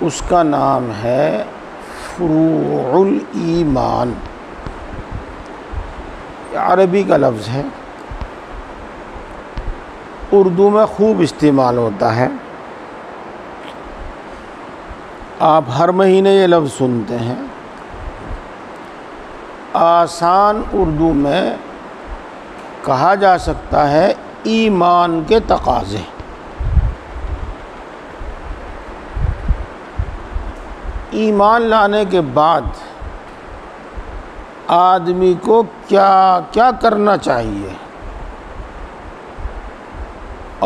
اس کا نام ہے فروع الایمان. عربی کا لفظ ہے، اردو میں خوب استعمال ہوتا ہے. آپ ہر مہینے یہ لفظ سنتے ہیں. آسان اردو میں کہا جا سکتا ہے ایمان کے تقاضے. ایمان لانے کے بعد آدمی کو کیا کیا کرنا چاہیے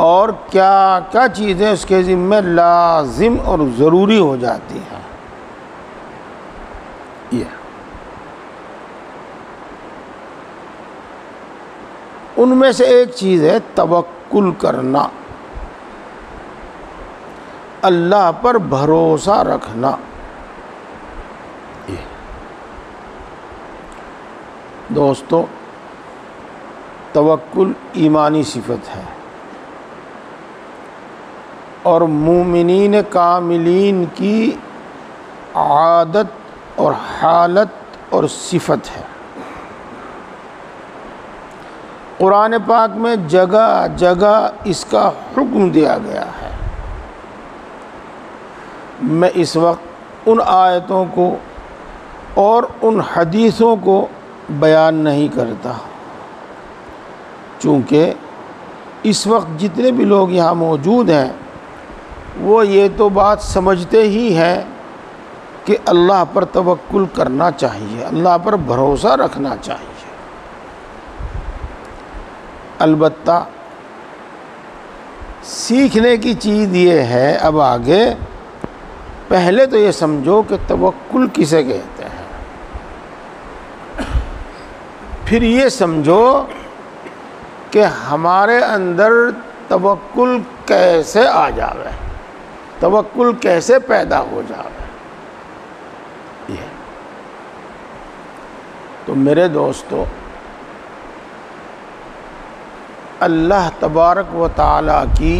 اور کیا کیا چیزیں اس کے ذمہ لازم اور ضروری ہو جاتی ہیں. ان میں سے ایک چیز ہے توکل کرنا، اللہ پر بھروسہ رکھنا. دوستو، توکل ایمانی صفت ہے اور مومنین کاملین کی عادت اور حالت اور صفت ہے. قرآن پاک میں جگہ جگہ اس کا حکم دیا گیا ہے. میں اس وقت ان آیتوں کو اور ان حدیثوں کو بیان نہیں کرتا، چونکہ اس وقت جتنے بھی لوگ یہاں موجود ہیں وہ یہ تو بات سمجھتے ہی ہیں کہ اللہ پر توکل کرنا چاہیے، اللہ پر بھروسہ رکھنا چاہیے. البتہ سیکھنے کی چیز یہ ہے اب آگے، پہلے تو یہ سمجھو کہ توکل کسے کہتے ہیں، پھر یہ سمجھو کہ ہمارے اندر توکل کیسے آ جاوے، توکل کیسے پیدا ہو جاوے. یہ تو میرے دوستو، اللہ تبارک و تعالیٰ کی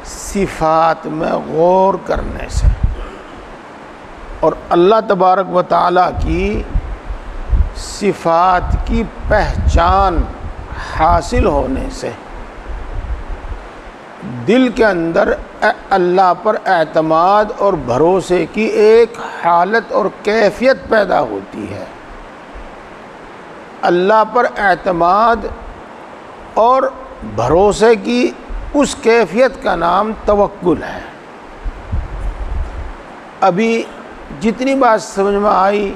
صفات میں غور کرنے سے اور اللہ تبارک و تعالیٰ کی صفات کی پہچان حاصل ہونے سے دل کے اندر اللہ پر اعتماد اور بھروسے کی ایک حالت اور کیفیت پیدا ہوتی ہے. اللہ پر اعتماد اور بھروسے کی اس کیفیت کا نام توکل ہے. ابھی جتنی بات سمجھ میں آئی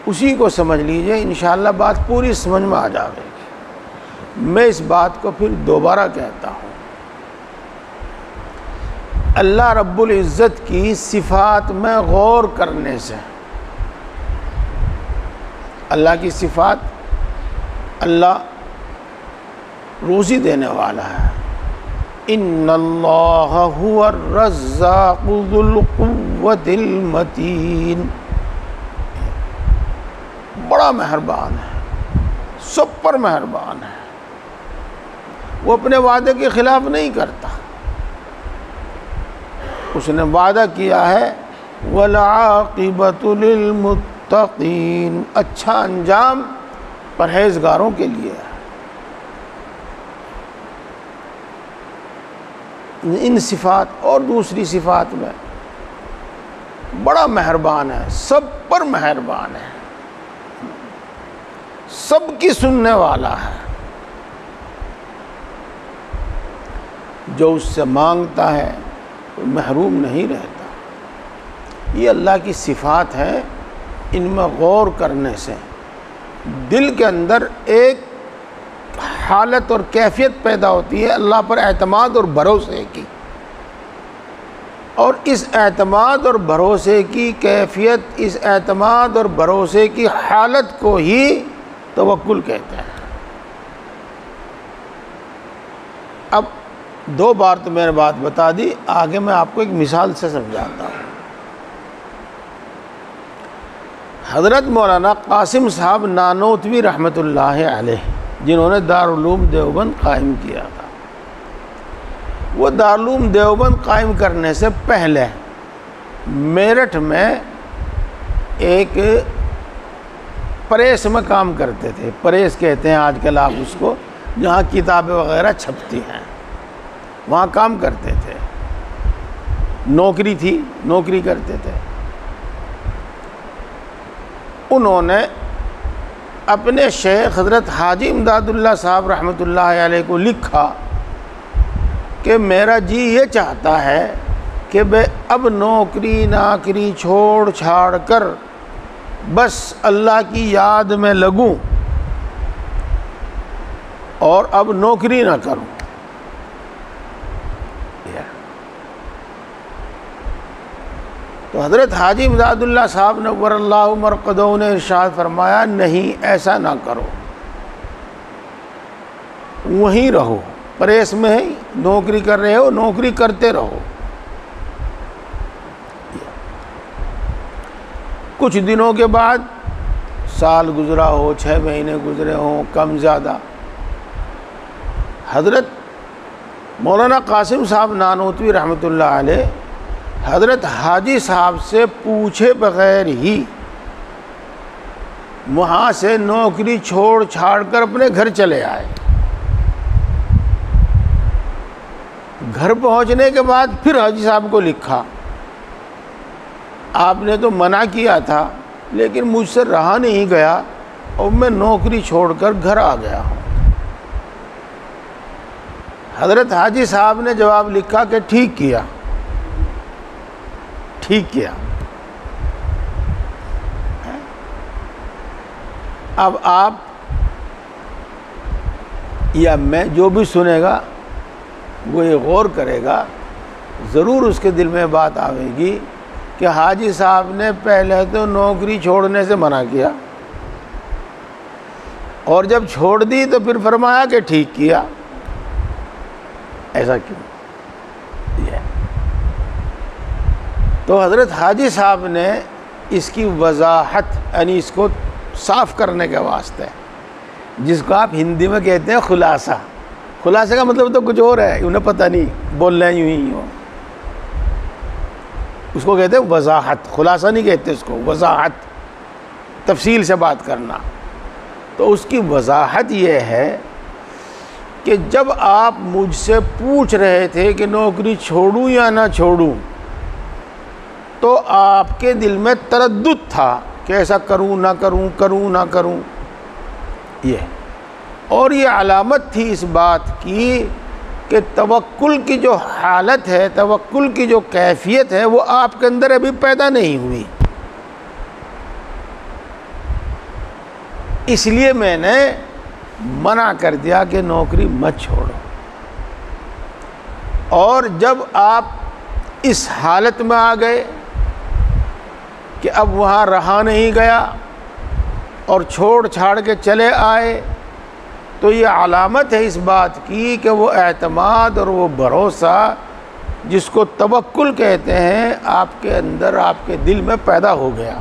اسی کو سمجھ لیجئے، انشاءاللہ بات پوری سمجھ میں آ جائے گی. میں اس بات کو پھر دوبارہ کہتا ہوں، اللہ رب العزت کی صفات میں غور کرنے سے، اللہ کی صفات، اللہ روزی دینے والا ہے. ان اللہ هو الرزاق ذو القوۃ المتین، بڑا مہربان ہے، سب پر مہربان ہے. وہ اپنے وعدے کے خلاف نہیں کرتا. اس نے وعدہ کیا ہے وَالْعَاقِبَةُ لِلْمُتَّقِينَ، اچھا انجام پرہیزگاروں کے لیے ہے. ان صفات اور دوسری صفات میں بڑا مہربان ہے، سب پر مہربان ہے، سب کی سننے والا ہے. جو اس سے مانگتا ہے وہ محروم نہیں رہتا. یہ اللہ کی صفات ہیں. ان میں غور کرنے سے دل کے اندر ایک حالت اور کیفیت پیدا ہوتی ہے اللہ پر اعتماد اور بھروسے کی، اور اس اعتماد اور بھروسے کی کیفیت، اس اعتماد اور بھروسے کی حالت کو ہی توکل کہتے ہیں. اب دو بار تو میں نے بات بتا دی، آگے میں آپ کو ایک مثال سے سمجھاتا ہوں. حضرت مولانا قاسم صاحب نانوتوی رحمۃ اللہ علیہ، جنہوں نے دارالعلوم دیوبند قائم کیا تھا، وہ دارالعلوم دیوبند قائم کرنے سے پہلے میرٹھ میں ایک پریس میں کام کرتے تھے، پریس کہتے ہیں آج کل آپ اس کو، جہاں کتابیں وغیرہ چھپتی ہیں، وہاں کام کرتے تھے، نوکری تھی، نوکری کرتے تھے۔ انہوں نے اپنے شیخ حضرت حاجی امداد اللہ صاحب رحمۃ اللہ علیہ کو لکھا کہ میرا جی یہ چاہتا ہے کہ میں اب نوکری ناکری چھوڑ چھاڑ کر بس اللہ کی یاد میں لگوں اور اب نوکری نہ کروں۔ تو حضرت حاجی امداد اللہ صاحب نور اللہ مرقدہ نے ارشاد فرمایا نہیں ایسا نہ کرو، وہیں رہو، پریس میں ہی نوکری کر رہے ہو، نوکری کرتے رہو۔ کچھ دنوں کے بعد، سال گزرا ہو، 6 مہینے گزرے ہوں کم زیادہ، حضرت مولانا قاسم صاحب نانوتوی رحمۃ اللہ علیہ حضرت حاجی صاحب سے پوچھے بغیر ہی وہاں سے نوکری چھوڑ چھاڑ کر اپنے گھر چلے آئے۔ گھر پہنچنے کے بعد پھر حاجی صاحب کو لکھا، آپ نے تو منع کیا تھا لیکن مجھ سے رہا نہیں گیا اور میں نوکری چھوڑ کر گھر آ گیا ہوں۔ حضرت حاجی صاحب نے جواب لکھا کہ ٹھیک کیا، ٹھیک کیا۔ اب آپ یا میں، جو بھی سنے گا وہ یہ غور کرے گا، ضرور اس کے دل میں بات آئے گی کہ حاجی صاحب نے پہلے تو نوکری چھوڑنے سے منع کیا اور جب چھوڑ دی تو پھر فرمایا کہ ٹھیک کیا، ایسا کیوں؟ تو حضرت حاجی صاحب نے اس کی وضاحت، یعنی اس کو صاف کرنے کے واسطے، جس کو آپ ہندی میں کہتے ہیں خلاصہ، خلاصے کا مطلب تو کچھ اور ہے، انہیں پتہ نہیں، بول رہے ہیں یوں ہی ہو، اس کو کہتے ہیں وضاحت، خلاصہ نہیں کہتے اس کو، وضاحت، تفصیل سے بات کرنا۔ تو اس کی وضاحت یہ ہے کہ جب آپ مجھ سے پوچھ رہے تھے کہ نوکری چھوڑوں یا نہ چھوڑوں، تو آپ کے دل میں تردد تھا کہ ایسا کروں نہ کروں، کروں نہ کروں، اور یہ علامت تھی اس بات کی کہ توکل کی جو حالت ہے، توکل کی جو کیفیت ہے، وہ آپ کے اندر ابھی پیدا نہیں ہوئی۔ اس لیے میں نے منع کر دیا کہ نوکری مت چھوڑو۔ اور جب آپ اس حالت میں آ گئے کہ اب وہاں رہا نہیں گیا اور چھوڑ چھاڑ کے چلے آئے، تو یہ علامت ہے اس بات کی کہ وہ اعتماد اور وہ بھروسہ جس کو توکل کہتے ہیں آپ کے اندر، آپ کے دل میں پیدا ہو گیا۔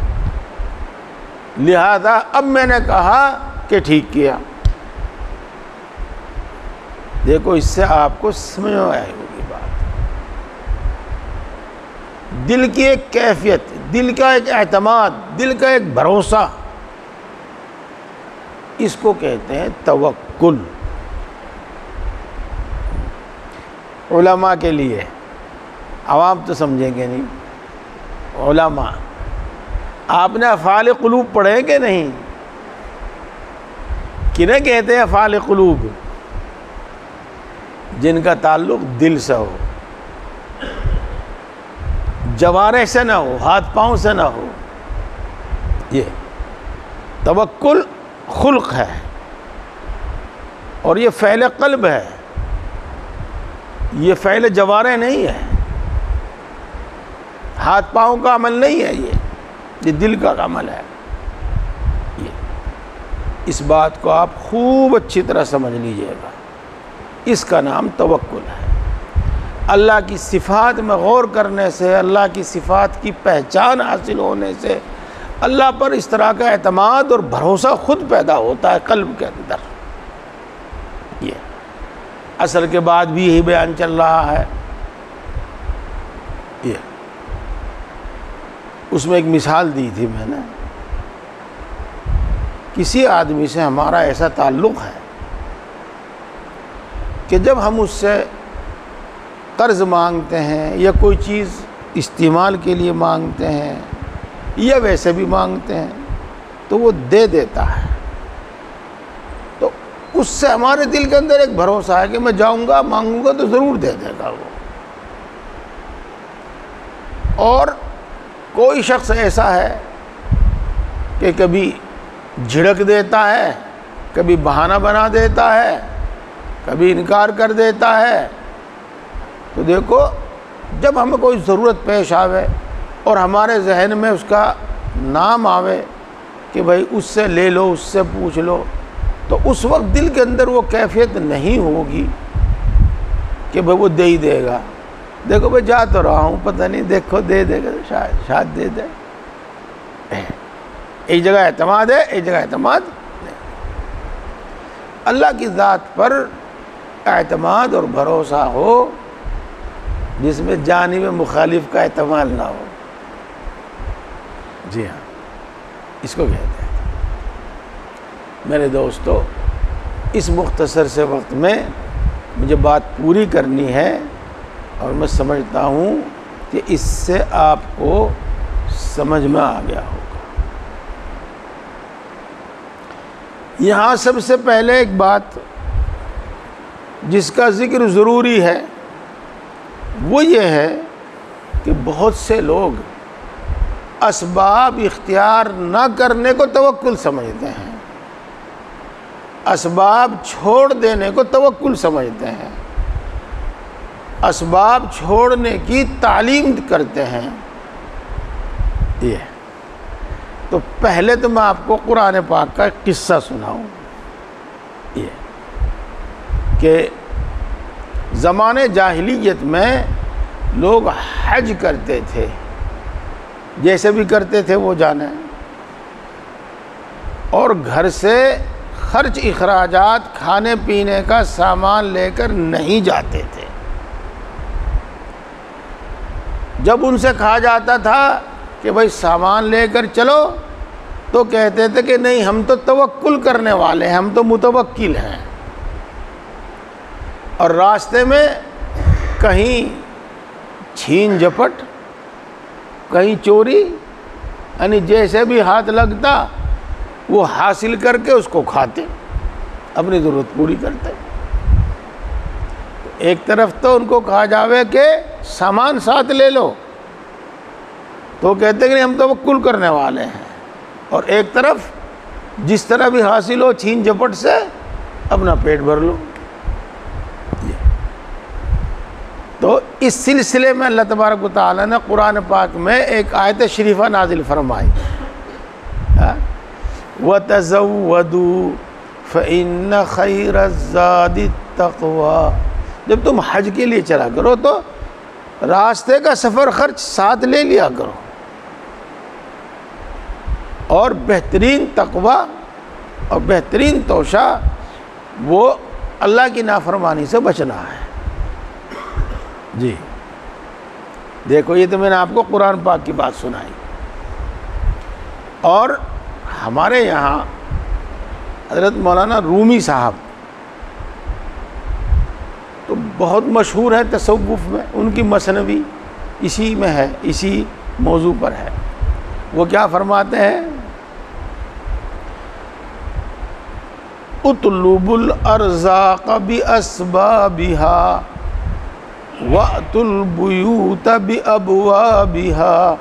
لہذا اب میں نے کہا کہ ٹھیک کیا۔ دیکھو اس سے آپ کو سمجھ میں آئی ہوگی بات، دل کی ایک کیفیت، دل کا ایک اعتماد، دل کا ایک بھروسہ، اس کو کہتے ہیں توکل۔ علماء کے لیے، عوام تو سمجھیں گے نہیں، علماء، آپ نے افعال قلوب پڑھے کہ نہیں؟ کنہیں کہتے ہیں افعال قلوب؟ جن کا تعلق دل سے ہو، جوارح سے نہ ہو، ہاتھ پاؤں سے نہ ہو۔ یہ توکل خلق ہے اور یہ فعل قلب ہے، یہ فعل جوارح نہیں ہے، ہاتھ پاؤں کا عمل نہیں ہے، یہ دل کا عمل ہے۔ اس بات کو آپ خوب اچھی طرح سمجھ لیجئے گا، اس کا نام توکل ہے۔ اللہ کی صفات میں غور کرنے سے، اللہ کی صفات کی پہچان حاصل ہونے سے اللہ پر اس طرح کا اعتماد اور بھروسہ خود پیدا ہوتا ہے قلب کے اندر۔ یہ عصر کے بعد بھی یہی بیان چل رہا ہے۔ یہ اس میں ایک مثال دی تھی میں نے، کسی آدمی سے ہمارا ایسا تعلق ہے کہ جب ہم اس سے قرض مانگتے ہیں یا کوئی چیز استعمال کے لیے مانگتے ہیں یا ویسے بھی مانگتے ہیں تو وہ دے دیتا ہے، تو اس سے ہمارے دل کے اندر ایک بھروسہ ہے کہ میں جاؤں گا مانگوں گا تو ضرور دے دے گا وہ۔ اور کوئی شخص ایسا ہے کہ کبھی جھڑک دیتا ہے، کبھی بہانہ بنا دیتا ہے، کبھی انکار کر دیتا ہے۔ تو دیکھو جب ہمیں کوئی ضرورت پیش آوے اور ہمارے ذہن میں اس کا نام آوے کہ بھائی اس سے لے لو، اس سے پوچھ لو، تو اس وقت دل کے اندر وہ کیفیت نہیں ہوگی کہ بھائی وہ دے ہی دے گا۔ دیکھو بھائی جا تو رہا ہوں، پتہ نہیں، دیکھو دے دے گا، شاید دے دے۔ ایک جگہ اعتماد ہے، ایک جگہ اعتماد نہیں۔ اللہ کی ذات پر اعتماد اور بھروسہ ہو جس میں جانب مخالف کا اعتماد نہ ہو، جی ہاں، اس کو کہتے ہیں۔ میرے دوستو، اس مختصر سے وقت میں مجھے بات پوری کرنی ہے، اور میں سمجھتا ہوں کہ اس سے آپ کو سمجھ میں آ گیا ہوگا۔ یہاں سب سے پہلے ایک بات جس کا ذکر ضروری ہے وہ یہ ہے کہ بہت سے لوگ اسباب اختیار نہ کرنے کو توکل سمجھتے ہیں، اسباب چھوڑ دینے کو توکل سمجھتے ہیں، اسباب چھوڑنے کی تعلیم کرتے ہیں۔ یہ تو پہلے تو میں آپ کو قرآن پاک کا ایک قصہ سناؤں، یہ کہ زمانے جاہلیت میں لوگ حج کرتے تھے، جیسے بھی کرتے تھے وہ جانے، اور گھر سے خرچ اخراجات کھانے پینے کا سامان لے کر نہیں جاتے تھے۔ جب ان سے کہا جاتا تھا کہ بھائی سامان لے کر چلو تو کہتے تھے کہ نہیں، ہم تو توکل کرنے والے ہیں، ہم تو متوکل ہیں۔ اور راستے میں کہیں چھین جھپٹ، کہیں چوری، یعنی جیسے بھی ہاتھ لگتا وہ حاصل کر کے اس کو کھاتے، اپنی ضرورت پوری کرتے۔ ایک طرف تو ان کو کہا جاوے کہ سامان ساتھ لے لو تو کہتے کہ نہیں، ہم توکل کرنے والے ہیں، اور ایک طرف جس طرح بھی حاصل ہو چھین جھپٹ سے اپنا پیٹ بھر لو۔ تو اس سلسلے میں اللہ تبارک و تعالیٰ نے قرآن پاک میں ایک آیت شریفہ نازل فرمائی، وَتَزَوَّدُوا فَإِنَّ خَيْرَ الزَّادِ التَّقْوَىٰ۔ جب تم حج کے لیے چلا کرو تو راستے کا سفر خرچ ساتھ لے لیا کرو، اور بہترین تقوی اور بہترین توشہ وہ اللہ کی نافرمانی سے بچنا ہے۔ جی دیکھو، یہ تو میں نے آپ کو قرآن پاک کی بات سنائی، اور ہمارے یہاں حضرت مولانا رومی صاحب تو بہت مشہور ہے تصوف میں، ان کی مثنوی اسی میں ہے، اسی موضوع پر ہے۔ وہ کیا فرماتے ہیں؟ اطلب الارزاق باسبابها وَأْتُوا الْبُيُوتَ بِأَبْوَابِهَا۔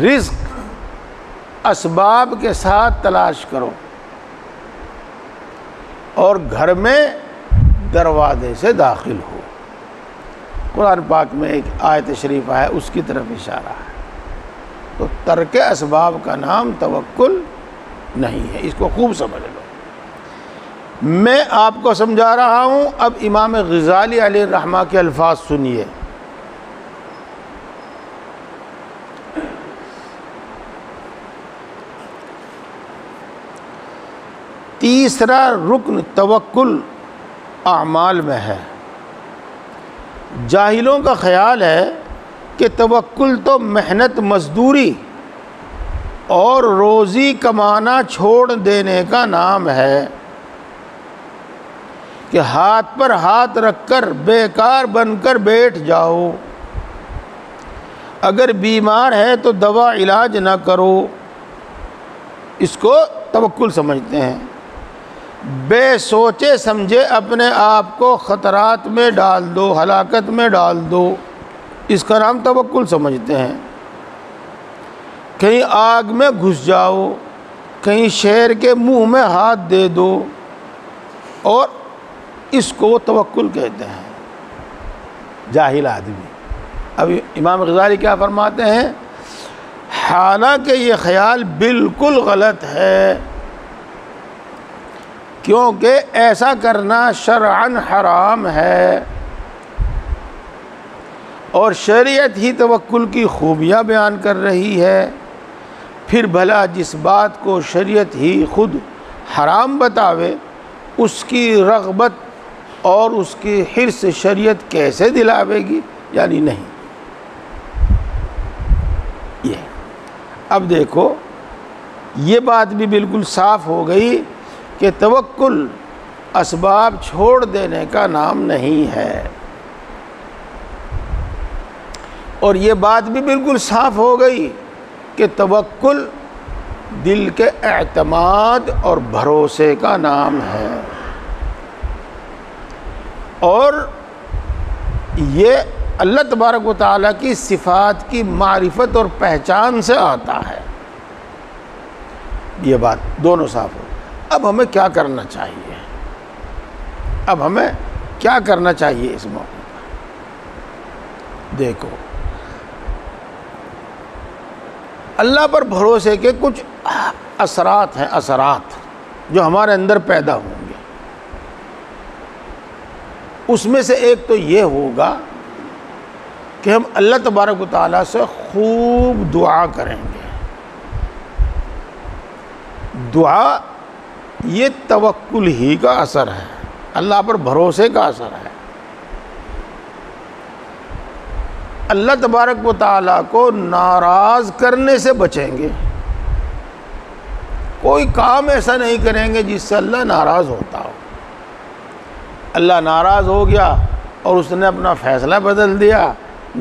رزق اسباب کے ساتھ تلاش کرو اور گھر میں دروازے سے داخل ہو۔ قرآن پاک میں ایک آیت شریفہ ہے، اس کی طرف اشارہ ہے۔ تو ترک اسباب کا نام توکل نہیں ہے، اس کو خوب سمجھ لو۔ میں آپ کو سمجھا رہا ہوں، اب امام غزالی علیہ الرحمہ کے الفاظ سنیے۔ تیسرا رکن توکل اعمال میں ہے۔ جاہلوں کا خیال ہے کہ توکل تو محنت مزدوری اور روزی کمانا چھوڑ دینے کا نام ہے، کہ ہاتھ پر ہاتھ رکھ کر بیکار بن کر بیٹھ جاؤ، اگر بیمار ہے تو دوا علاج نہ کرو، اس کو توکل سمجھتے ہیں۔ بے سوچے سمجھے اپنے آپ کو خطرات میں ڈال دو، ہلاکت میں ڈال دو، اس کا نام توکل سمجھتے ہیں۔ کہیں آگ میں گھس جاؤ، کہیں شیر کے منہ میں ہاتھ دے دو، اور اس کو توکل کہتے ہیں، جاہل آدمی۔ اب امام غزالی کیا فرماتے ہیں؟ حالانکہ یہ خیال بالکل غلط ہے، کیونکہ ایسا کرنا شرعاً حرام ہے، اور شریعت ہی توکل کی خوبیاں بیان کر رہی ہے، پھر بھلا جس بات کو شریعت ہی خود حرام بتاوے اس کی رغبت اور اس کی حرص شریعت کیسے دلاوے گی؟ یعنی نہیں۔ یہ اب دیکھو، یہ بات بھی بالکل صاف ہو گئی کہ توکل اسباب چھوڑ دینے کا نام نہیں ہے، اور یہ بات بھی بالکل صاف ہو گئی کہ توکل دل کے اعتماد اور بھروسے کا نام ہے، اور یہ اللہ تبارک و تعالیٰ کی صفات کی معرفت اور پہچان سے آتا ہے۔ یہ بات دونوں صاف ہو۔ اب ہمیں کیا کرنا چاہیے؟ اب ہمیں کیا کرنا چاہیے اس موقع پر؟ دیکھو، اللہ پر بھروسے کے کچھ اثرات ہیں، اثرات جو ہمارے اندر پیدا ہوں گے۔ اس میں سے ایک تو یہ ہوگا کہ ہم اللہ تبارک و تعالیٰ سے خوب دعا کریں گے۔ دعا یہ توکل ہی کا اثر ہے، اللہ پر بھروسے کا اثر ہے۔ اللہ تبارک و تعالیٰ کو ناراض کرنے سے بچیں گے، کوئی کام ایسا نہیں کریں گے جس سے اللہ ناراض ہوتا ہو۔ اللہ ناراض ہو گیا اور اس نے اپنا فیصلہ بدل دیا،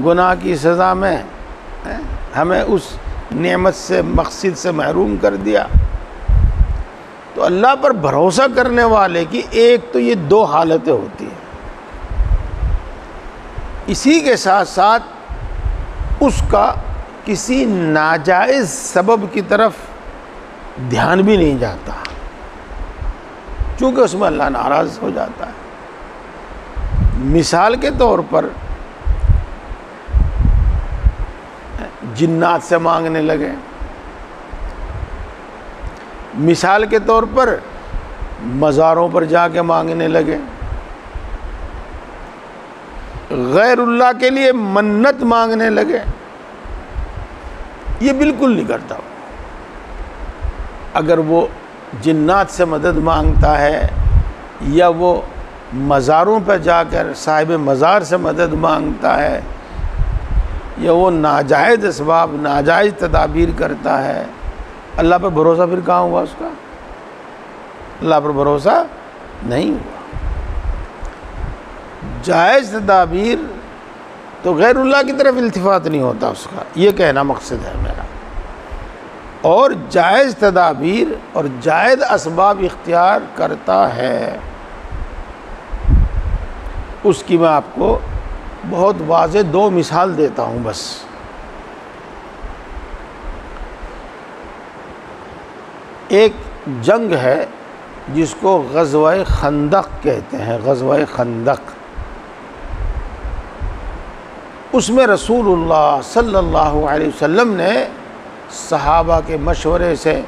گناہ کی سزا میں ہمیں اس نعمت سے، مقصد سے محروم کر دیا۔ تو اللہ پر بھروسہ کرنے والے کی ایک تو یہ دو حالتیں ہوتی ہیں، اسی کے ساتھ ساتھ اس کا کسی ناجائز سبب کی طرف دھیان بھی نہیں جاتا، چونکہ اس میں اللہ ناراض ہو جاتا ہے۔ مثال کے طور پر جنات سے مانگنے لگے، مثال کے طور پر مزاروں پر جا کے مانگنے لگے، غیر اللہ کے لیے منت مانگنے لگے، یہ بالکل نہیں کرتا۔ اگر وہ جنات سے مدد مانگتا ہے یا وہ مزاروں پہ جا کر صاحب مزار سے مدد مانگتا ہے یا وہ ناجائز اسباب، ناجائز تدابیر کرتا ہے، اللہ پر بھروسہ پھر کہاں ہوا اس کا؟ اللہ پر بھروسہ نہیں ہوا۔ جائز تدابیر تو غیر اللہ کی طرف التفات نہیں ہوتا اس کا، یہ کہنا مقصد ہے میرا۔ اور جائز تدابیر اور جائز اسباب اختیار کرتا ہے، اس کی میں آپ کو بہت واضح دو مثال دیتا ہوں بس۔ ایک جنگ ہے جس کو غزوہ خندق کہتے ہیں، غزوہ خندق۔ اس میں رسول اللہ صلی اللہ علیہ وسلم نے صحابہ کے مشورے سے،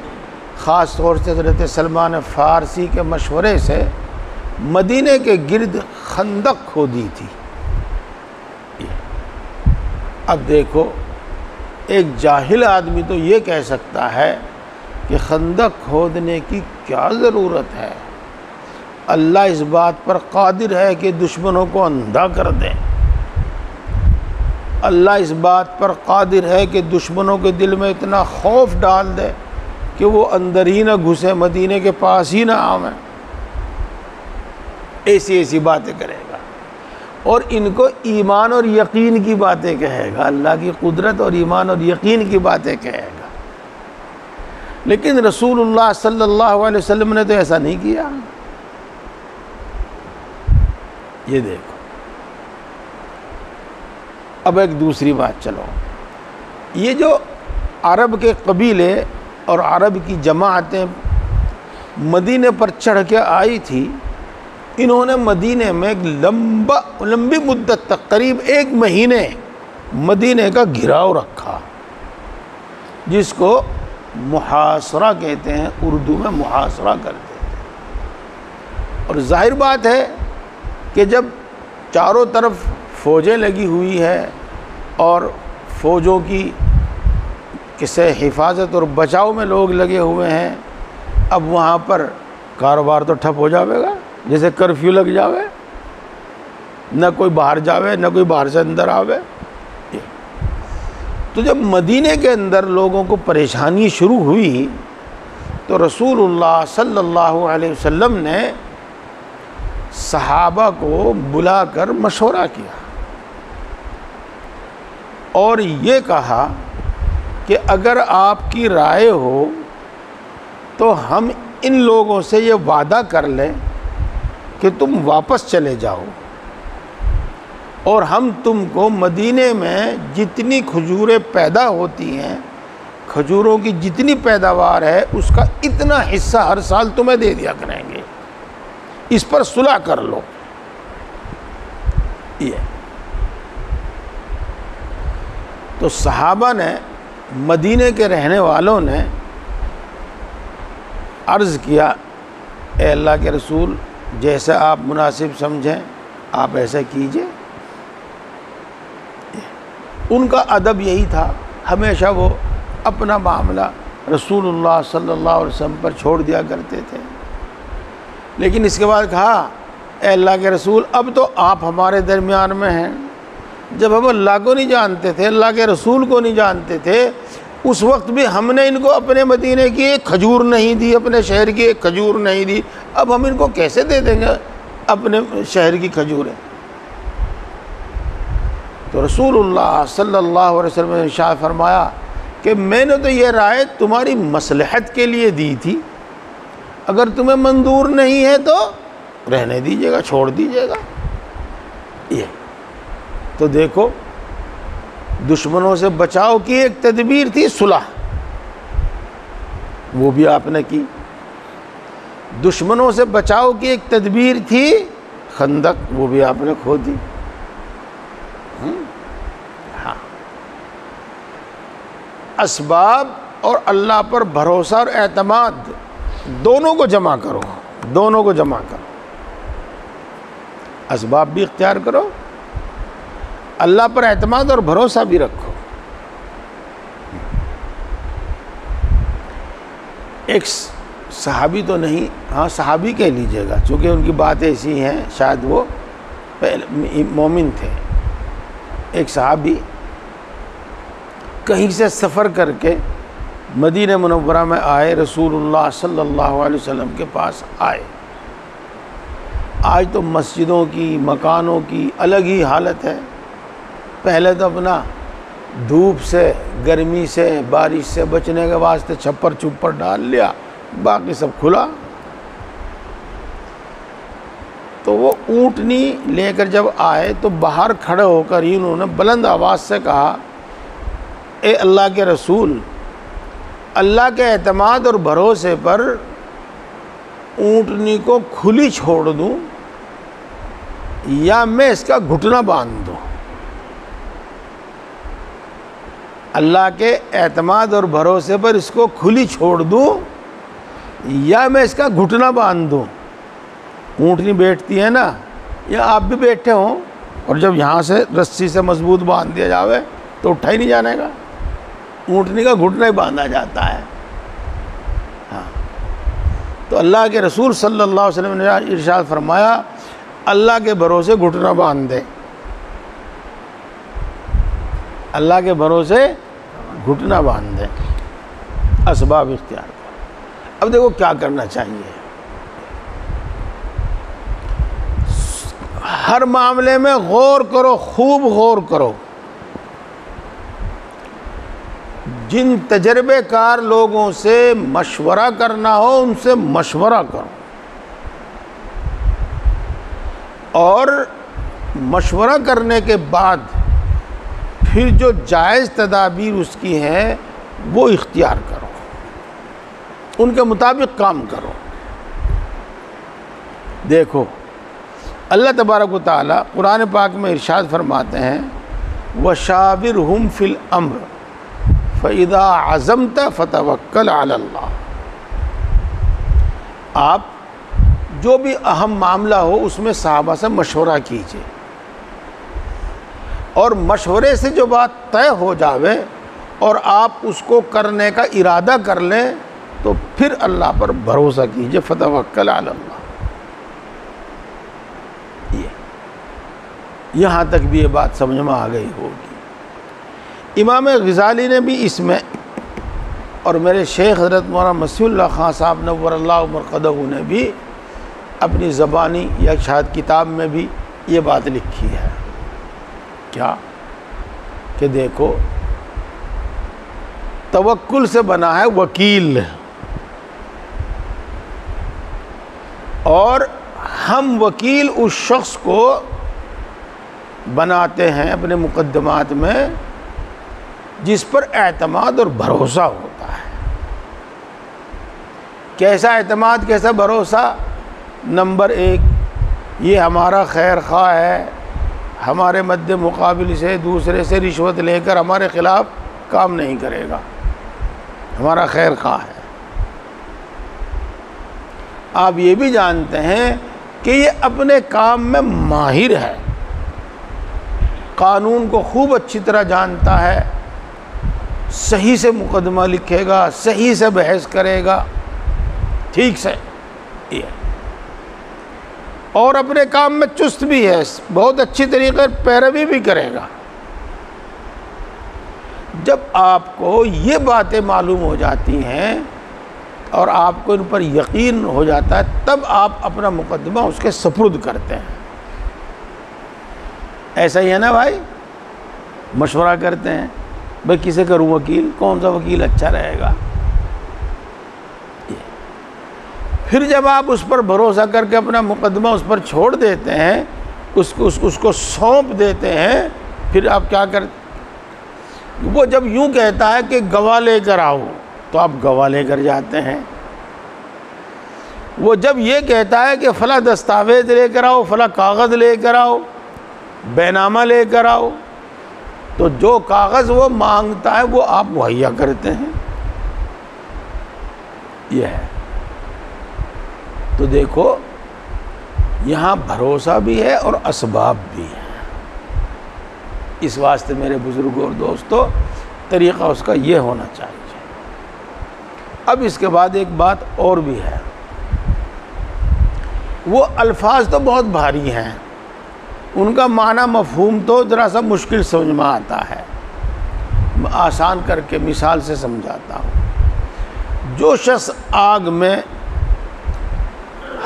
خاص طور سے حضرت سلمان فارسی کے مشورے سے مدینے کے گرد خندق کھودی تھی۔ اب دیکھو، ایک جاہل آدمی تو یہ کہہ سکتا ہے کہ خندق کھودنے کی کیا ضرورت ہے، اللہ اس بات پر قادر ہے کہ دشمنوں کو اندھا کر دے۔ اللہ اس بات پر قادر ہے کہ دشمنوں کے دل میں اتنا خوف ڈال دے کہ وہ اندر ہی نہ گھسے، مدینے کے پاس ہی نہ آویں۔ ایسی ایسی باتیں کرے گا، اور ان کو ایمان اور یقین کی باتیں کہے گا، اللہ کی قدرت اور ایمان اور یقین کی باتیں کہے گا۔ لیکن رسول اللہ صلی اللہ علیہ وسلم نے تو ایسا نہیں کیا۔ یہ دیکھو، اب ایک دوسری بات، چلو یہ جو عرب کے قبیلے اور عرب کی جماعتیں مدینے پر چڑھ کے آئی تھی، انہوں نے مدینے میں ایک لمبی مدت تک قریب 1 مہینے مدینے کا گھیراؤ رکھا، جس کو محاصرہ کہتے ہیں، اردو میں محاصرہ کرتے ہیں۔ اور ظاہر بات ہے کہ جب چاروں طرف فوجیں لگی ہوئی ہے اور فوجوں کی کسے حفاظت اور بچاؤ میں لوگ لگے ہوئے ہیں، اب وہاں پر کاروبار تو ٹھپ ہو جاوے گا، جیسے کرفیو لگ جاوے، نہ کوئی باہر جاوے نہ کوئی باہر سے اندر آوے۔ تو جب مدینے کے اندر لوگوں کو پریشانی شروع ہوئی تو رسول اللہ صلی اللہ علیہ وسلم نے صحابہ کو بلا کر مشورہ کیا اور یہ کہا کہ اگر آپ کی رائے ہو تو ہم ان لوگوں سے یہ وعدہ کر لیں کہ تم واپس چلے جاؤ، اور ہم تم کو مدینے میں جتنی کھجوریں پیدا ہوتی ہیں، کھجوروں کی جتنی پیداوار ہے اس کا اتنا حصہ ہر سال تمہیں دے دیا کریں گے، اس پر صلح کر لو۔ یہ تو صحابہ نے، مدینے کے رہنے والوں نے عرض کیا، اے اللہ کے رسول، جیسا آپ مناسب سمجھیں آپ ایسا کیجئے۔ ان کا ادب یہی تھا، ہمیشہ وہ اپنا معاملہ رسول اللہ صلی اللہ علیہ وسلم پر چھوڑ دیا کرتے تھے۔ لیکن اس کے بعد کہا، اے اللہ کے رسول، اب تو آپ ہمارے درمیان میں ہیں۔ جب ہم اللہ کو نہیں جانتے تھے، اللہ کے رسول کو نہیں جانتے تھے، اس وقت بھی ہم نے ان کو اپنے مدینے کی ایک کھجور نہیں دی، اپنے شہر کی ایک کھجور نہیں دی، اب ہم ان کو کیسے دے دیں گے اپنے شہر کی کھجوریں؟ تو رسول اللہ صلی اللہ علیہ وسلم نے ارشاد فرمایا کہ میں نے تو یہ رائے تمہاری مصلحت کے لیے دی تھی، اگر تمہیں منظور نہیں ہے تو رہنے دیجیے گا، چھوڑ دیجیے گا۔ یہ تو دیکھو، دشمنوں سے بچاؤ کی ایک تدبیر تھی صلح، وہ بھی آپ نے کی۔ دشمنوں سے بچاؤ کی ایک تدبیر تھی خندق، وہ بھی آپ نے کھود دی۔ ہاں، اسباب اور اللہ پر بھروسہ اور اعتماد دونوں کو جمع کرو، دونوں کو جمع کرو۔ اسباب بھی اختیار کرو، اللہ پر اعتماد اور بھروسہ بھی رکھو۔ ایک صحابی تو نہیں، ہاں صحابی کہہ لیجئے گا، چونکہ ان کی بات ایسی ہیں، شاید وہ مومن تھے۔ ایک صحابی کہیں سے سفر کر کے مدینہ منورہ میں آئے، رسول اللہ صلی اللہ علیہ وسلم کے پاس آئے۔ آج تو مسجدوں کی، مکانوں کی الگ ہی حالت ہے۔ پہلے تو اپنا دھوپ سے، گرمی سے، بارش سے بچنے کے واسطے چھپر چپر ڈال لیا، باقی سب کھلا۔ تو وہ اونٹنی لے کر جب آئے تو باہر کھڑے ہو کر ہی انہوں نے بلند آواز سے کہا، اے اللہ کے رسول، اللہ کے اعتماد اور بھروسے پر اونٹنی کو کھلی چھوڑ دوں یا میں اس کا گھٹنا باندھ دوں؟ اللہ کے اعتماد اور بھروسے پر اس کو کھلی چھوڑ دوں یا میں اس کا گھٹنا باندھ دوں؟ اونٹنی بیٹھتی ہے نا، یا آپ بھی بیٹھے ہوں اور جب یہاں سے رسی سے مضبوط باندھ دیا جاوے تو اٹھا ہی نہیں جانے گا، اونٹنی کا گھٹنا ہی باندھا جاتا ہے۔ ہاں، تو اللہ کے رسول صلی اللہ علیہ وسلم نے ارشاد فرمایا، اللہ کے بھروسے گھٹنا باندھ دے۔ اللہ کے بھروسے گھٹنا باندھ دیں، اسباب اختیار کریں۔ اب دیکھو کیا کرنا چاہیے، ہر معاملے میں غور کرو، خوب غور کرو، جن تجربے کار لوگوں سے مشورہ کرنا ہو ان سے مشورہ کرو، اور مشورہ کرنے کے بعد پھر جو جائز تدابیر اس کی ہیں وہ اختیار کرو، ان کے مطابق کام کرو۔ دیکھو اللہ تبارک و تعالیٰ قرآن پاک میں ارشاد فرماتے ہیں وَشَاوِرْهُمْ فِي الْأَمْرِ فَإِذَا عَزَمْتَ فَتَوَكَّلْ عَلَى اللَّهِ۔ آپ جو بھی اہم معاملہ ہو اس میں صحابہ سے مشورہ کیجئے، اور مشورے سے جو بات طے ہو جاوے اور آپ اس کو کرنے کا ارادہ کر لیں تو پھر اللہ پر بھروسہ کیجئے، فَتَوَكَّلْ عَلَى اللَّهِ۔ یہاں تک بھی یہ بات سمجھ میں آ گئی ہوگی۔ امام غزالی نے بھی اس میں، اور میرے شیخ حضرت مولانا مسیح اللہ خان صاحب نور اللہ مرقدہ نے بھی اپنی زبانی یا شاید کتاب میں بھی یہ بات لکھی ہے، کیا کہ دیکھو توکل سے بنا ہے وکیل، اور ہم وکیل اس شخص کو بناتے ہیں اپنے مقدمات میں جس پر اعتماد اور بھروسہ ہوتا ہے۔ کیسا اعتماد، کیسا بھروسہ؟ نمبر ایک، یہ ہمارا خیر خواہ ہے، ہمارے مد مقابل سے دوسرے سے رشوت لے کر ہمارے خلاف کام نہیں کرے گا، ہمارا خیر خواہ ہے۔ آپ یہ بھی جانتے ہیں کہ یہ اپنے کام میں ماہر ہے، قانون کو خوب اچھی طرح جانتا ہے، صحیح سے مقدمہ لکھے گا، صحیح سے بحث کرے گا، ٹھیک سے، یہ اور اپنے کام میں چست بھی ہے، بہت اچھی طریقے پیروی بھی کرے گا۔ جب آپ کو یہ باتیں معلوم ہو جاتی ہیں اور آپ کو ان پر یقین ہو جاتا ہے تب آپ اپنا مقدمہ اس کے سپرد کرتے ہیں۔ ایسا ہی ہے نا بھائی، مشورہ کرتے ہیں بھائی کسے کروں وکیل، کون سا وکیل اچھا رہے گا۔ پھر جب آپ اس پر بھروسہ کر کے اپنا مقدمہ اس پر چھوڑ دیتے ہیں، اس کو سونپ دیتے ہیں، پھر آپ کیا کرتے؟ وہ جب یوں کہتا ہے کہ گواہ لے کر آؤ تو آپ گواہ لے کر جاتے ہیں۔ وہ جب یہ کہتا ہے کہ فلاں دستاویز لے کر آؤ، فلاں کاغذ لے کر آؤ، بینامہ لے کر آؤ، تو جو کاغذ وہ مانگتا ہے وہ آپ مہیا کرتے ہیں۔ یہ ہے، تو دیکھو یہاں بھروسہ بھی ہے اور اسباب بھی ہے۔ اس واسطے میرے بزرگوں اور دوستو طریقہ اس کا یہ ہونا چاہیے۔ اب اس کے بعد ایک بات اور بھی ہے، وہ الفاظ تو بہت بھاری ہیں، ان کا معنی مفہوم تو ذرا سا مشکل سمجھ میں آتا ہے، میں آسان کر کے مثال سے سمجھاتا ہوں۔ جو شخص آگ میں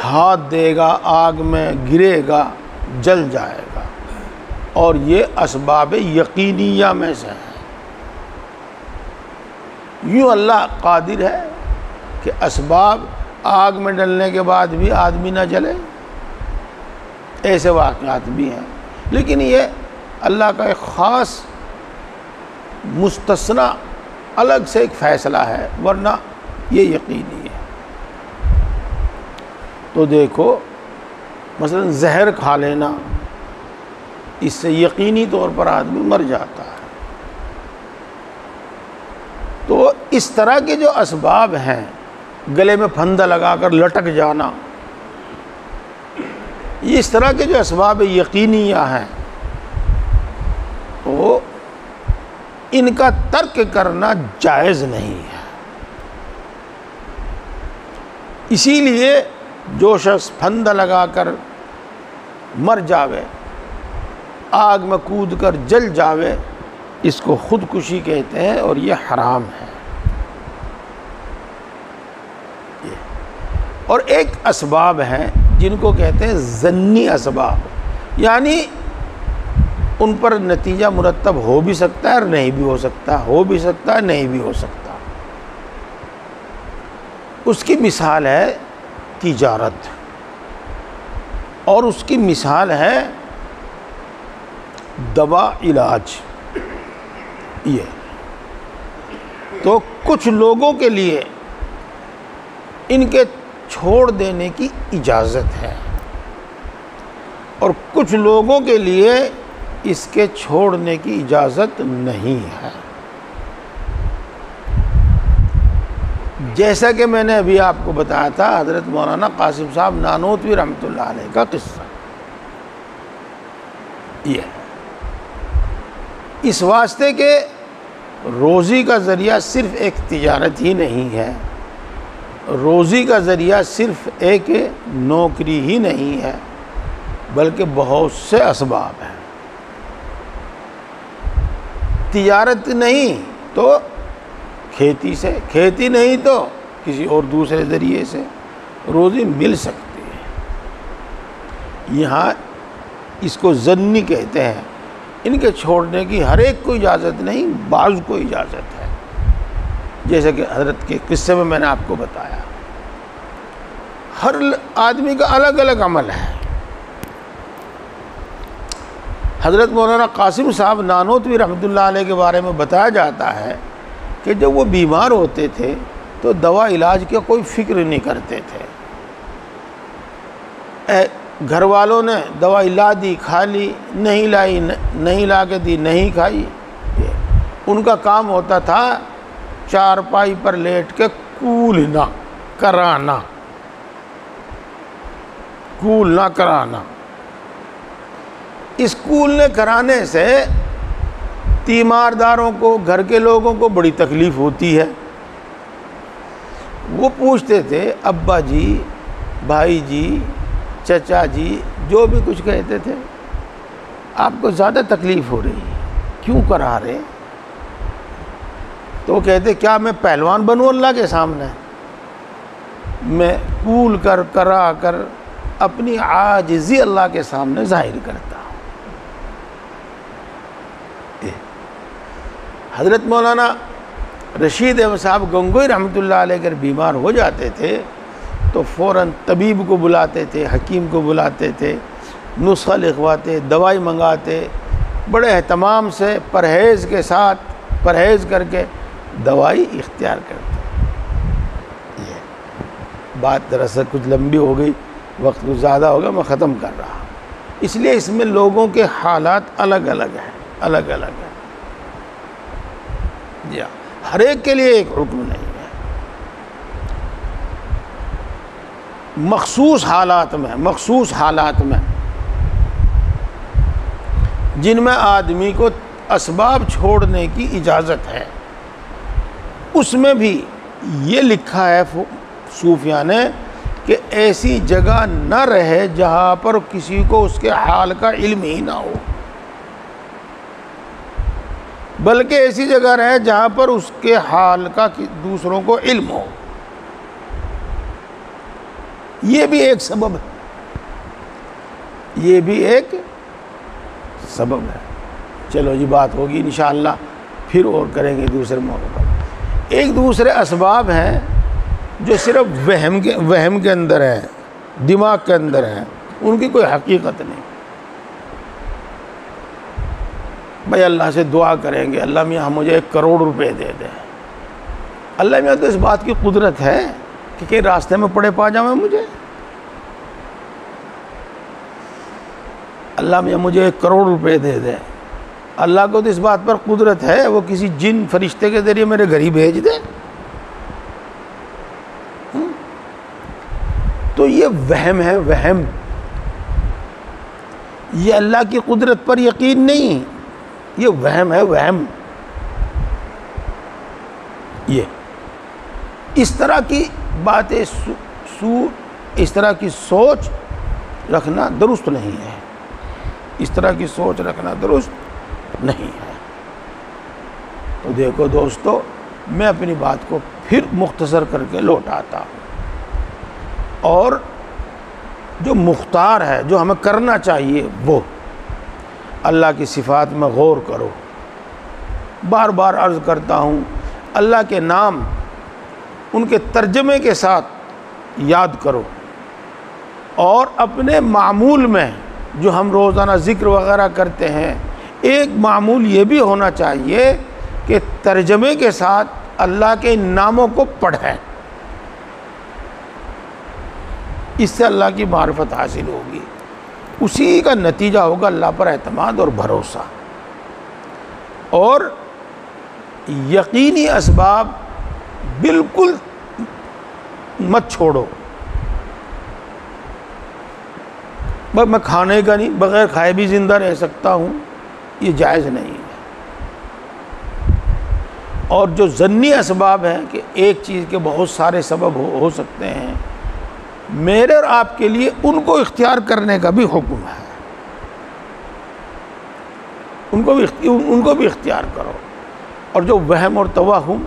ہاتھ دے گا، آگ میں گرے گا، جل جائے گا، اور یہ اسباب یقینیہ میں سے ہے۔ یوں اللہ قادر ہے کہ اسباب آگ میں ڈلنے کے بعد بھی آدمی نہ جلے، ایسے واقعات بھی ہیں، لیکن یہ اللہ کا ایک خاص مستثنی الگ سے ایک فیصلہ ہے، ورنہ یہ یقینی ہے۔ تو دیکھو مثلا زہر کھا لینا، اس سے یقینی طور پر آدمی مر جاتا ہے۔ تو اس طرح کے جو اسباب ہیں، گلے میں پھندا لگا کر لٹک جانا، اس طرح کے جو اسباب یقینیہ ہیں، تو ان کا ترک کرنا جائز نہیں ہے۔ اسی لیے جو شخص پھندا لگا کر مر جاوے، آگ میں کود کر جل جاوے، اس کو خودکشی کہتے ہیں اور یہ حرام ہے۔ اور ایک اسباب ہیں جن کو کہتے ہیں ظنی اسباب، یعنی ان پر نتیجہ مرتب ہو بھی سکتا ہے اور نہیں بھی ہو سکتا، ہو بھی سکتا ہے نہیں بھی ہو سکتا۔ اس کی مثال ہے تجارت، اور اس کی مثال ہے دوا علاج۔ یہ تو کچھ لوگوں کے لیے ان کے چھوڑ دینے کی اجازت ہے، اور کچھ لوگوں کے لیے اس کے چھوڑنے کی اجازت نہیں ہے۔ جیسا کہ میں نے ابھی آپ کو بتایا تھا حضرت مولانا قاسم صاحب نانوتوی رحمۃ اللہ علیہ کا قصہ، یہ اس واسطے کہ روزی کا ذریعہ صرف ایک تجارت ہی نہیں ہے، روزی کا ذریعہ صرف ایک نوکری ہی نہیں ہے، بلکہ بہت سے اسباب ہیں۔ تجارت نہیں تو کھیتی سے، کھیتی نہیں تو کسی اور دوسرے ذریعے سے روزی مل سکتی ہے۔ یہاں اس کو ظنی کہتے ہیں، ان کے چھوڑنے کی ہر ایک کو اجازت نہیں، بعض کو اجازت ہے، جیسا کہ حضرت کے قصے میں میں نے آپ کو بتایا۔ ہر آدمی کا الگ الگ عمل ہے۔ حضرت مولانا قاسم صاحب نانوتوی رحمۃ اللہ علیہ کے بارے میں بتایا جاتا ہے کہ جب وہ بیمار ہوتے تھے تو دوا علاج کا کوئی فکر نہیں کرتے تھے۔ گھر والوں نے دوا لا دی، کھا لی، نہیں لائی نہیں لا کے دی، نہیں کھائی۔ ان کا کام ہوتا تھا چارپائی پر لیٹ کے کولنا کرانا، کولنا کرانا۔ اس کولنے کرانے سے تیمارداروں کو، گھر کے لوگوں کو بڑی تکلیف ہوتی ہے۔ وہ پوچھتے تھے ابا جی، بھائی جی، چچا جی، جو بھی کچھ کہتے تھے، آپ کو زیادہ تکلیف ہو رہی ہے، کیوں کرا رہے؟ تو وہ کہتے کیا میں پہلوان بنوں اللہ کے سامنے؟ میں کول کر کرا کر اپنی عاجزی اللہ کے سامنے ظاہر کرتا ہوں۔ حضرت مولانا رشید احمد صاحب گنگوئی رحمۃ اللہ علیہ اگر بیمار ہو جاتے تھے تو فوراً طبیب کو بلاتے تھے، حکیم کو بلاتے تھے، نسخہ لکھواتے، دوائی منگاتے، بڑے اہتمام سے پرہیز کے ساتھ، پرہیز کر کے دوائی اختیار کرتے۔ یہ بات دراصل کچھ لمبی ہو گئی، وقت کچھ زیادہ ہوگا، میں ختم کر رہا ہوں۔ اس لیے اس میں لوگوں کے حالات الگ الگ ہیں، الگ الگ ہیں۔ جی ہاں، ہر ایک کے لیے ایک حکم نہیں ہے۔ مخصوص حالات میں جن میں آدمی کو اسباب چھوڑنے کی اجازت ہے، اس میں بھی یہ لکھا ہے صوفیاء نے کہ ایسی جگہ نہ رہے جہاں پر کسی کو اس کے حال کا علم ہی نہ ہو، بلکہ ایسی جگہ رہے جہاں پر اس کے حال کا دوسروں کو علم ہو۔ یہ بھی ایک سبب ہے، یہ بھی ایک سبب ہے۔ چلو جی، بات ہوگی انشاءاللہ، پھر اور کریں گے دوسرے موقع پر۔ ایک دوسرے اسباب ہیں جو صرف وہم کے اندر ہیں، دماغ کے اندر ہیں، ان کی کوئی حقیقت نہیں۔ بھائی اللہ سے دعا کریں گے اللہ میاں مجھے 1 کروڑ روپے دے دیں، اللہ میاں تو اس بات کی قدرت ہے کہ کہیں راستے میں پڑے پا جاؤں مجھے، اللہ میاں مجھے 1 کروڑ روپے دے دیں، اللہ کو تو اس بات پر قدرت ہے وہ کسی جن فرشتے کے ذریعے میرے گھر ہی بھیج دے۔ تو یہ وہم ہے، وہم، یہ اللہ کی قدرت پر یقین نہیں، یہ وہم ہے، وہم۔ یہ اس طرح کی باتیں اس طرح کی سوچ رکھنا درست نہیں ہے، اس طرح کی سوچ رکھنا درست نہیں ہے۔ تو دیکھو دوستو، میں اپنی بات کو پھر مختصر کر کے لوٹاتا ہوں، اور جو مختار ہے، جو ہمیں کرنا چاہیے، وہ اللہ کی صفات میں غور کرو۔ بار بار عرض کرتا ہوں، اللہ کے نام ان کے ترجمے کے ساتھ یاد کرو، اور اپنے معمول میں جو ہم روزانہ ذکر وغیرہ کرتے ہیں، ایک معمول یہ بھی ہونا چاہیے کہ ترجمے کے ساتھ اللہ کے ان ناموں کو پڑھیں۔ اس سے اللہ کی معرفت حاصل ہوگی، اسی کا نتیجہ ہوگا اللہ پر اعتماد اور بھروسہ۔ اور یقینی اسباب بالکل مت چھوڑو۔ بس میں کھانے کا نہیں، بغیر کھائے بھی زندہ رہ سکتا ہوں، یہ جائز نہیں ہے۔ اور جو ظنی اسباب ہیں کہ ایک چیز کے بہت سارے سبب ہو سکتے ہیں، میرے اور آپ کے لیے ان کو اختیار کرنے کا بھی حکم ہے، ان کو بھی اختیار کرو۔ اور جو وہم اور توہم،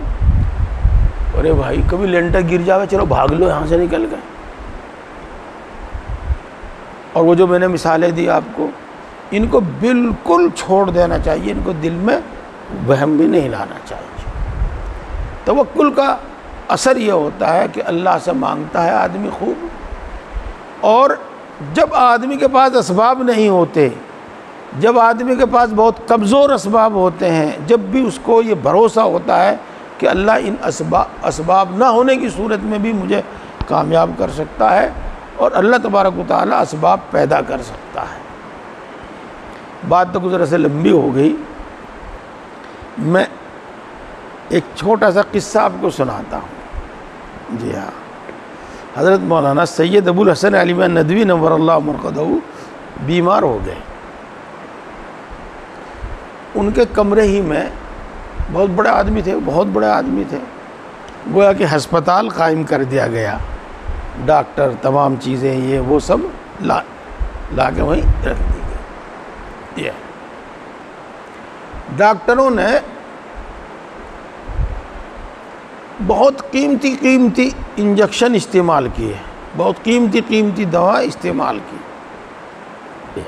ارے بھائی کبھی لینٹر گر جاوے، چلو بھاگ لو یہاں سے، نکل گئے، اور وہ جو میں نے مثالیں دی آپ کو، ان کو بالکل چھوڑ دینا چاہیے، ان کو دل میں وہم بھی نہیں لانا چاہیے۔ توکل کا اثر یہ ہوتا ہے کہ اللہ سے مانگتا ہے آدمی خوب، اور جب آدمی کے پاس اسباب نہیں ہوتے، جب آدمی کے پاس بہت کمزور اسباب ہوتے ہیں، جب بھی اس کو یہ بھروسہ ہوتا ہے کہ اللہ ان اسباب نہ ہونے کی صورت میں بھی مجھے کامیاب کر سکتا ہے، اور اللہ تبارک و تعالیٰ اسباب پیدا کر سکتا ہے۔ بات تو گزرے سے لمبی ہو گئی، میں ایک چھوٹا سا قصہ آپ کو سناتا ہوں۔ جی ہاں، حضرت مولانا سید ابو الحسن علی میاں ندوی نور اللہ مرقدہ بیمار ہو گئے۔ ان کے کمرے ہی میں، بہت بڑے آدمی تھے، بہت بڑے آدمی تھے، گویا کہ ہسپتال قائم کر دیا گیا، ڈاکٹر تمام چیزیں یہ وہ سب لا کے وہیں رکھ دی گئی۔ ڈاکٹروں نے بہت قیمتی انجیکشن استعمال کیے، بہت قیمتی دوا استعمال کی۔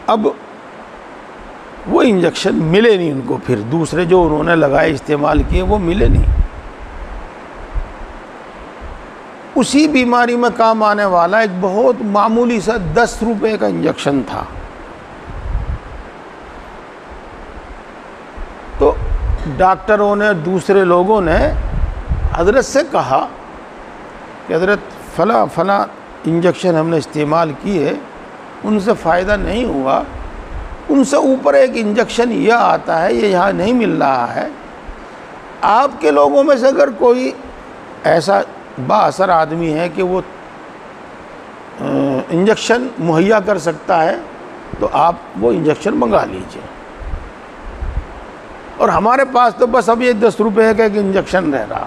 اب وہ انجیکشن ملے نہیں ان کو، پھر دوسرے جو انہوں نے لگائے استعمال کیے وہ ملے نہیں۔ اسی بیماری میں کام آنے والا ایک بہت معمولی سا 10 روپے کا انجیکشن تھا، تو ڈاکٹروں نے، دوسرے لوگوں نے حضرت سے کہا کہ حضرت فلاں انجیکشن ہم نے استعمال کیے، ان سے فائدہ نہیں ہوا، ان سے اوپر ایک انجیکشن یہ آتا ہے، یہ یہاں نہیں مل رہا ہے، آپ کے لوگوں میں سے اگر کوئی ایسا با اثر آدمی ہے کہ وہ انجیکشن مہیا کر سکتا ہے تو آپ وہ انجیکشن منگا لیجئے، اور ہمارے پاس تو بس اب یہ 10 روپے کا ایک انجیکشن رہ رہا۔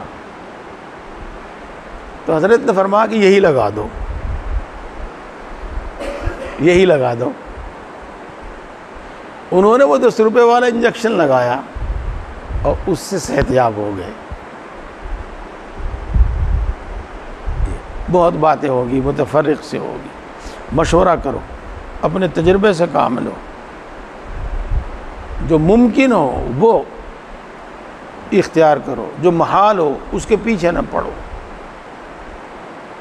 تو حضرت نے فرمایا کہ یہی لگا دو، یہی لگا دو۔ انہوں نے وہ 10 روپے والا انجیکشن لگایا اور اس سے صحت یاب ہو گئے۔ بہت باتیں ہوگی، متفرق سے ہوگی، مشورہ کرو، اپنے تجربے سے کام لو، جو ممکن ہو وہ اختیار کرو، جو محال ہو اس کے پیچھے نہ پڑو،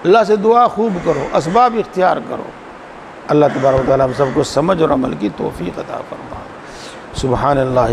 اللہ سے دعا خوب کرو، اسباب اختیار کرو۔ اللہ تبارک و تعالیٰ ہم سب کو سمجھ اور عمل کی توفیق عطا فرمائے۔ سبحان اللہ۔